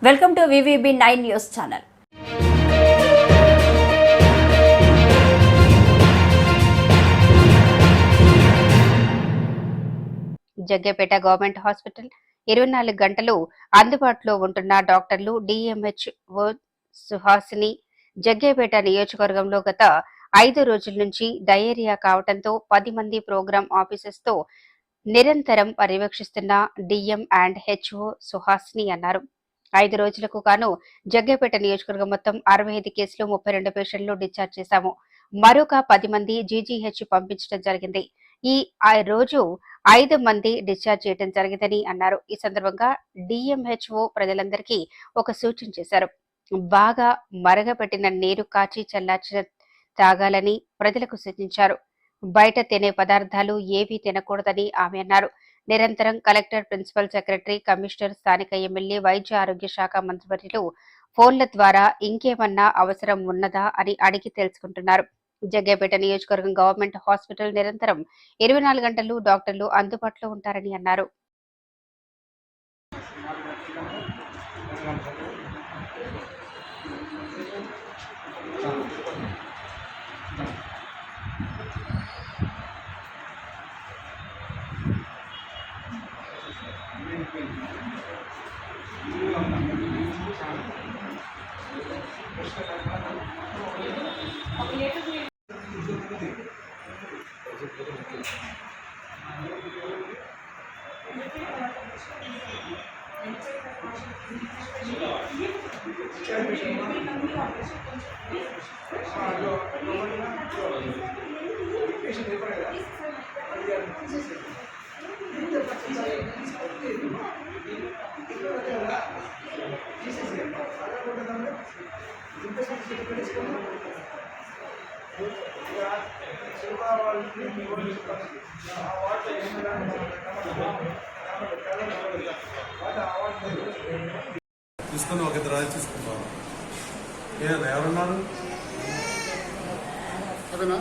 Welcome to VVB 9 news channel. Jaggepeta government hospital 24 గంటలు అందుబాటులో ఉంటున్న డాక్టర్లు డిఎంహెచ్ఓ సుహాసిని జగ్గేపేట నియోజకవర్గంలో గత 5 రోజుల నుంచి డయేరియా కావడంతో 10 మంది ప్రోగ్రామ్ ఆఫీసర్స్తో నిరంతరం పర్యవేక్షిస్తున్న డిఎం అండ్ హెచ్ఓ సుహాసిని అన్నారు. 5 రోజులకు గాను జగ్గేపేట నియోజకవర్గం మొత్తం 65 కేసులు 32 పేషెంట్లు డిశ్చార్జ్ చేశాము. మరొక 10 మంది జీజీహెచ్ పంపించడం జరిగింది. ఈ రోజు 5 మంది డిశ్చార్జ్ చేయడం జరిగిందని అన్నారు. ఈ సందర్భంగా డిఎంహెచ్ఓ ప్రజలందరికీ ఒక సూచన చేశారు. బాగా మరగపెట్టిన నీరు కాచి చల్లార్చిన తాగాలని ప్రజలకు సూచించారు. బయట తినే పదార్థాలు ఏవీ తినకూడదని ఆమె అన్నారు. నిరంతరం కలెక్టర్, ప్రిన్సిపల్ సెక్రటరీ, కమిషనర్, స్థానిక ఎమ్మెల్యే, వైద్య ఆరోగ్య శాఖ మంత్రివర్యులు ఫోన్ల ద్వారా ఇంకేమన్నా అవసరం ఉన్నదా అని అడిగి తెలుసుకుంటున్నారు. జగ్గేపేట నియోజకవర్గం గవర్నమెంట్ హాస్పిటల్ నిరంతరం 24 గంటలు డాక్టర్లు అందుబాటులో ఉంటారని అన్నారు. తీసుకొని ఒక ఇద్దరు రాజు తీసుకుంటాం. ఎవరున్నారు అదేనా?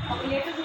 ఒక